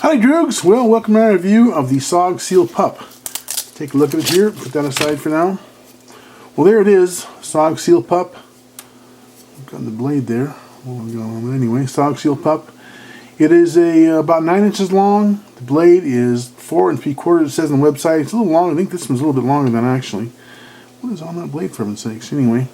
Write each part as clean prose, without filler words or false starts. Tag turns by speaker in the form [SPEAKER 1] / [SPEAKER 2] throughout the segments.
[SPEAKER 1] Hi Droogs, well welcome to our review of the Sog Seal Pup. Take a look at it here, put that aside for now. Well there it is, Sog Seal Pup. Got the blade there, anyway, Sog Seal Pup. It is about 9 inches long, the blade is 4 3/4, it says on the website. It's a little long, I think this one's a little bit longer than actually. What is on that blade for heaven's sakes? Anyway,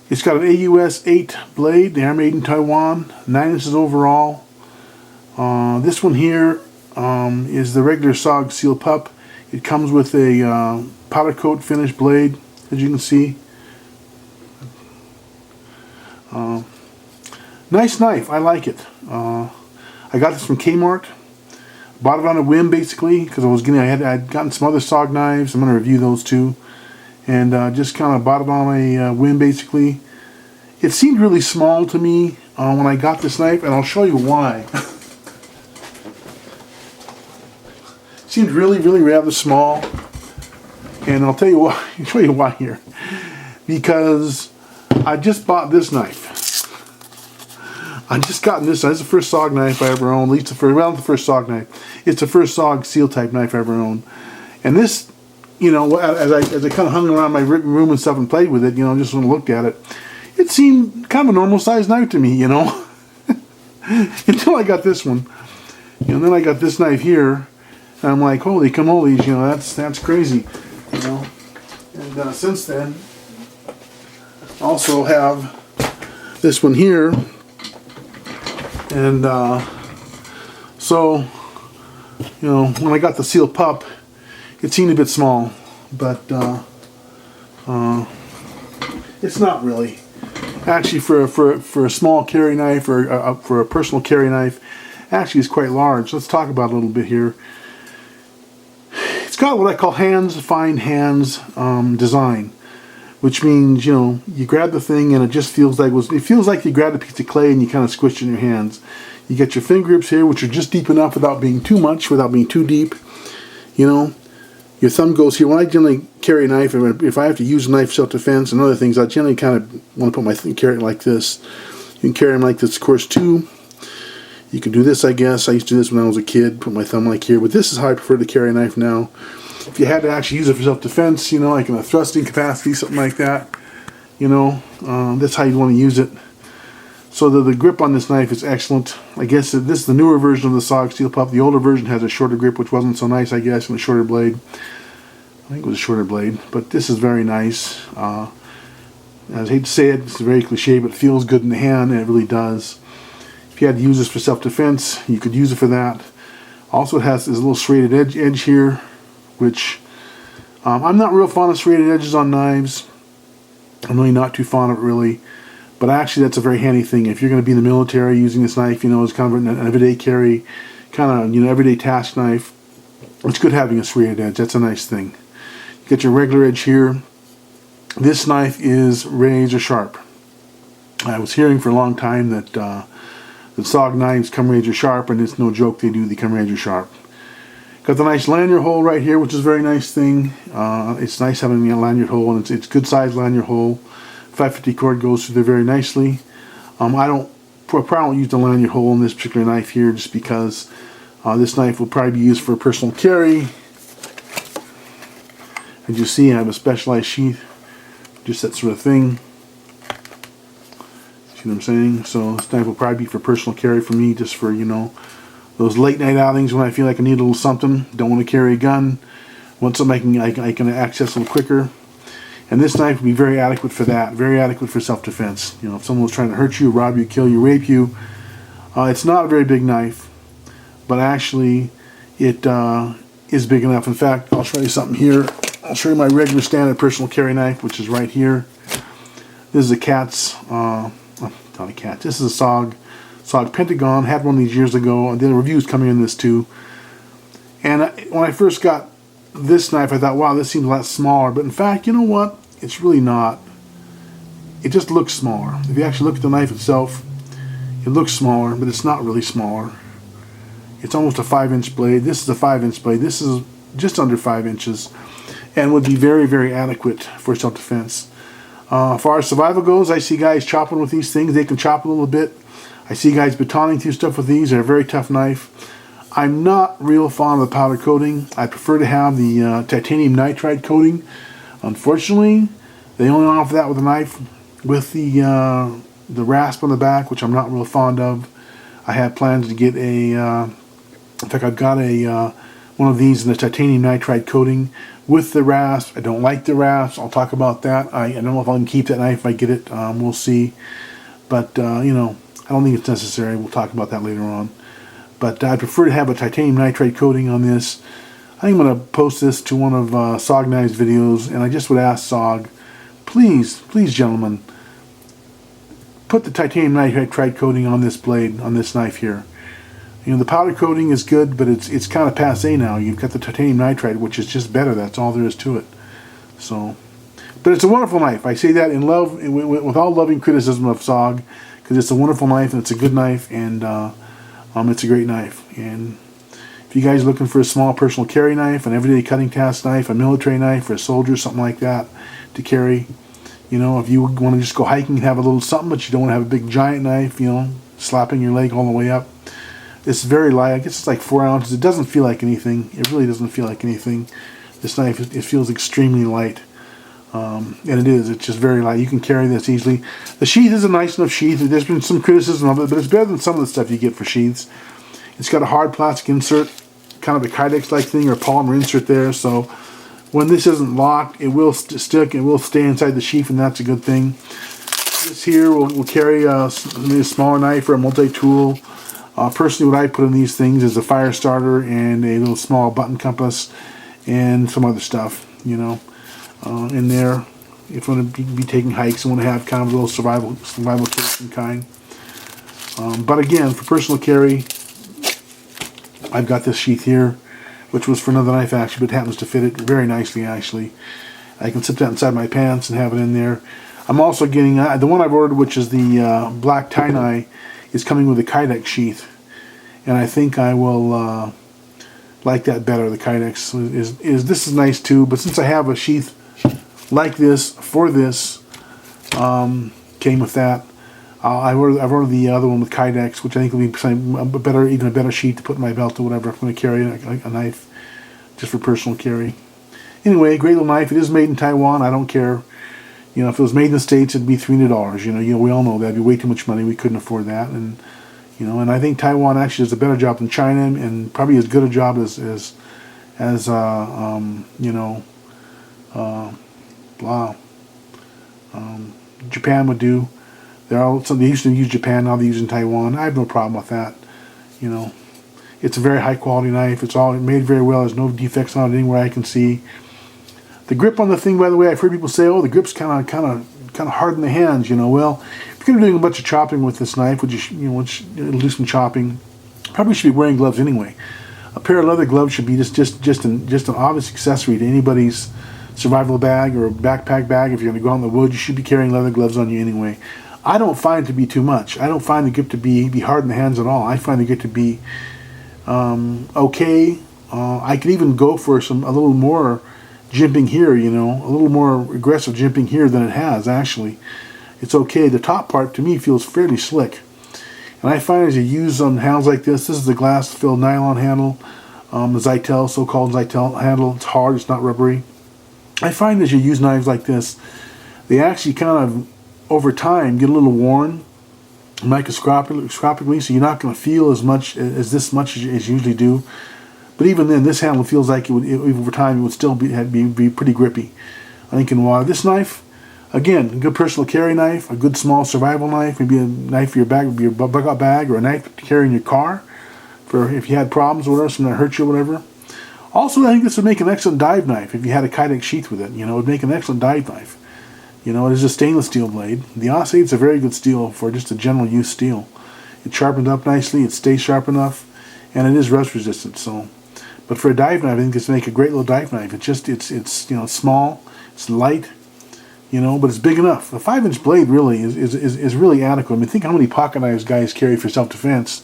[SPEAKER 1] it's got an AUS 8 blade, they are made in Taiwan, 9 inches overall. This one here is the regular Sog Seal Pup. It comes with a powder coat finished blade, as you can see. Nice knife, I like it. I got this from Kmart. Bought it on a whim basically because I had gotten some other Sog knives. I'm going to review those too, and just kind of bought it on a whim basically. It seemed really small to me when I got this knife, and I'll show you why. Seemed really rather small, and I'll tell you why. I'll show you why here. Because I just bought this knife. I just gotten this. It's the first Sog knife I ever owned. At least the first, well, not the first Sog knife. It's the first Sog Seal type knife I ever owned. And this, you know, as I kind of hung around my room and stuff and played with it, you know, just when I looked at it, it seemed kind of a normal sized knife to me, you know, until I got this one. And then I got this knife here. And I'm like, holy cannolis, you know, that's crazy, you know. And since then, I also have this one here, and so, you know, when I got the Seal Pup, it seemed a bit small, but it's not really. Actually, for a small carry knife or for a personal carry knife, actually is quite large. Let's talk about it a little bit here. It's got what I call fine hands design, which means, you know, you grab the thing and it just feels like you grabbed a piece of clay and you kind of squished it in your hands. You get your finger grips here, which are just deep enough without being too much, without being too deep. You know, your thumb goes here. When I generally carry a knife, if I have to use a knife self-defense and other things, I generally kind of want to put my thing, carry it like this. You can carry them like this, of course, too. You can do this, I guess. I used to do this when I was a kid, put my thumb like here, but this is how I prefer to carry a knife now. If you had to actually use it for self-defense, you know, like in a thrusting capacity, something like that, you know, that's how you want to use it. So the grip on this knife is excellent. I guess this is the newer version of the Sog Seal Pup. The older version has a shorter grip, which wasn't so nice, I guess, and a shorter blade. I think it was a shorter blade, but this is very nice. I hate to say it, it's very cliche, but it feels good in the hand, and it really does. If you had to use this for self-defense, you could use it for that. Also, it has this little serrated edge here, which I'm not real fond of serrated edges on knives. I'm really not too fond of it, really. But actually, that's a very handy thing. If you're going to be in the military using this knife, you know, it's kind of an everyday carry, kind of, you know, everyday task knife. It's good having a serrated edge. That's a nice thing. You get your regular edge here. This knife is razor sharp. I was hearing for a long time that the Sog knives come razor sharp, and it's no joke, they come razor sharp. Got the nice lanyard hole right here, which is a very nice thing. It's nice having a lanyard hole, and it's good size lanyard hole. 550 cord goes through there very nicely. I probably won't use the lanyard hole in this particular knife here, just because this knife will probably be used for personal carry. As you see, I have a specialized sheath, just that sort of thing. See what I'm saying? So this knife will probably be for personal carry for me, just for, you know, those late night outings when I feel like I need a little something, don't want to carry a gun, want something I can access a little quicker. And this knife would be very adequate for that, very adequate for self-defense. You know, if someone was trying to hurt you, rob you, kill you, rape you, it's not a very big knife, but actually it is big enough. In fact, I'll show you something here. I'll show you my regular standard personal carry knife, which is right here. This is a Cat's, not a Cat, this is a Sog Pentagon. Had one of these years ago. I did a reviews coming in this too. And when I first got this knife, I thought, wow, this seems a lot smaller. But in fact, you know what? It's really not. It just looks smaller. If you actually look at the knife itself, it looks smaller, but it's not really smaller. It's almost a 5-inch blade. This is a 5-inch blade. This is just under 5 inches, and would be very adequate for self-defense. As far as survival goes, I see guys chopping with these things. They can chop a little bit. I see guys batoning through stuff with these. They're a very tough knife. I'm not real fond of the powder coating. I prefer to have the titanium nitride coating. Unfortunately, they only offer that with a knife with the rasp on the back, which I'm not real fond of. I have plans to get a, in fact I've got a one of these in the titanium nitride coating with the rasp. I don't like the rasp. I'll talk about that. I don't know if I can keep that knife if I get it. We'll see. But, you know, I don't think it's necessary. We'll talk about that later on. But I prefer to have a titanium nitride coating on this. I think I'm going to post this to one of Sog Knives' videos, and I just would ask Sog, please, gentlemen, put the titanium nitride coating on this blade, on this knife here. You know, the powder coating is good, but it's kind of passé now. You've got the titanium nitride, which is just better. That's all there is to it. So, but it's a wonderful knife. I say that in love, with all loving criticism of Sog, because it's a wonderful knife and it's a good knife, and it's a great knife. And if you guys are looking for a small personal carry knife, an everyday cutting task knife, a military knife for a soldier, something like that to carry, you know, if you want to just go hiking and have a little something, but you don't want to have a big giant knife, you know, slapping your leg all the way up. It's very light. I guess it's like 4 ounces. It doesn't feel like anything. It really doesn't feel like anything. This knife, it feels extremely light. And it is. It's just very light. You can carry this easily. The sheath is a nice enough sheath. There's been some criticism of it, but it's better than some of the stuff you get for sheaths. It's got a hard plastic insert, kind of a Kydex-like thing, or a polymer insert there, so when this isn't locked, it will stick, it will stay inside the sheath, and that's a good thing. This here will carry a smaller knife or a multi-tool. Personally, what I put in these things is a fire starter and a little small button compass and some other stuff, you know, in there. If you want to be taking hikes and want to have kind of a little survival kit of some kind. But again, for personal carry, I've got this sheath here, which was for another knife actually, but it happens to fit it very nicely actually. I can slip that inside my pants and have it in there. I'm also getting, the one I've ordered, which is the black tie-nye, is coming with a Kydex sheath. And I think I will like that better. The Kydex this is nice too, but since I have a sheath like this for this, came with that. I've ordered the other one with Kydex, which I think will be even a better sheet to put in my belt or whatever if I'm going to carry a knife just for personal carry. Anyway, great little knife. It is made in Taiwan. I don't care. You know, if it was made in the States, it'd be $300. You know, we all know that'd be way too much money. We couldn't afford that, and you know, and I think Taiwan actually does a better job than China, and probably as good a job as you know, Japan would do. They used to use Japan, now they're using Taiwan. I have no problem with that. You know, it's a very high quality knife. It's all made very well. There's no defects on it anywhere I can see. The grip on the thing, by the way, I've heard people say, "Oh, the grip's kind of hard in the hands." You know, well, if you're going to be doing a bunch of chopping with this knife, which it'll do some chopping, probably should be wearing gloves anyway. A pair of leather gloves should be just an obvious accessory to anybody's survival bag or backpack bag. If you're going to go out in the woods, you should be carrying leather gloves on you anyway. I don't find it to be too much. I don't find the grip to be hard in the hands at all. I find the grip to be okay. I could even go for a little more jimping here, you know, a little more aggressive jimping here than it has actually. It's okay. The top part to me feels fairly slick. And I find as you use handles like this is a glass-filled nylon handle, the Zytel, so-called Zytel handle. It's hard, it's not rubbery. I find as you use knives like this, they actually kind of, over time, get a little worn microscopically, so you're not going to feel as much as you usually do. But even then, this handle feels like over time it would still be pretty grippy. I think in water. This knife, again, a good personal carry knife, a good small survival knife, maybe a knife for your bag, your bug-out bag, or a knife to carry in your car for if you had problems or whatever, something that hurt you or whatever. Also, I think this would make an excellent dive knife if you had a Kydex sheath with it. You know, it would make an excellent dive knife. You know, it is a stainless steel blade. The Aussite's a very good steel for just a general use steel. It sharpens up nicely, it stays sharp enough, and it is rust resistant. So, but for a dive knife, I think it's make a great little dive knife. It's you know, small, it's light, you know, but it's big enough. The 5-inch blade really is really adequate. I mean, think how many pocket knives guys carry for self-defense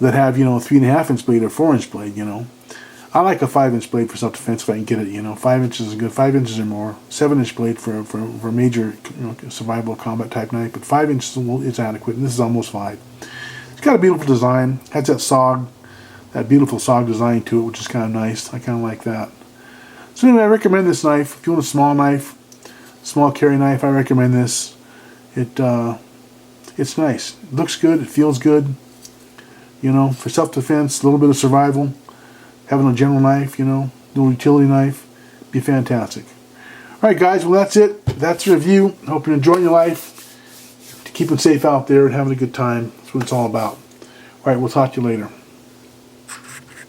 [SPEAKER 1] that have, you know, a 3.5-inch blade or 4-inch blade. You know, I like a 5-inch blade for self-defense if I can get it. 5 inches is good. 5 inches or more. 7-inch blade for major survival combat type knife, but 5 inches is adequate. And this is almost 5. It's got a beautiful design. Has that beautiful Sog design to it, which is kind of nice. I kind of like that. So anyway, I recommend this knife. If you want a small knife, small carry knife, I recommend this. It's nice. It looks good. It feels good. For self-defense, a little bit of survival. Having a general knife, little utility knife, be fantastic. Alright guys, well that's it. That's the review. Hope you're enjoying your life. Keeping safe out there and having a good time. That's what it's all about. Alright, we'll talk to you later.